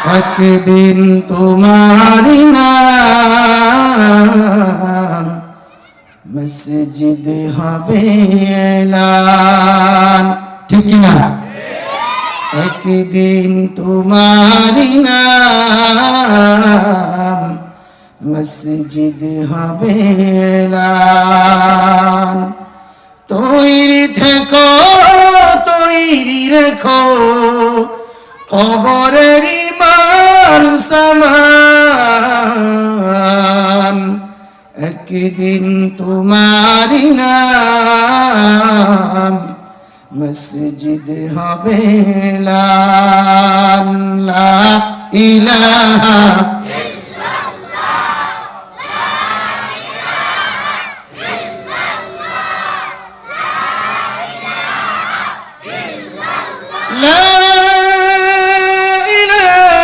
একদিন তোমারি নাম মসজিদে হবে এলান, ঠিক কিনা? একদিন তোমারি নাম মসজিদে হবে এলান। তৈরি থেকো, তৈরি রেখো কবরের মাল সামান। একদিন তোমারি নাম মসজিদ হবে এলান। লা ইলাহা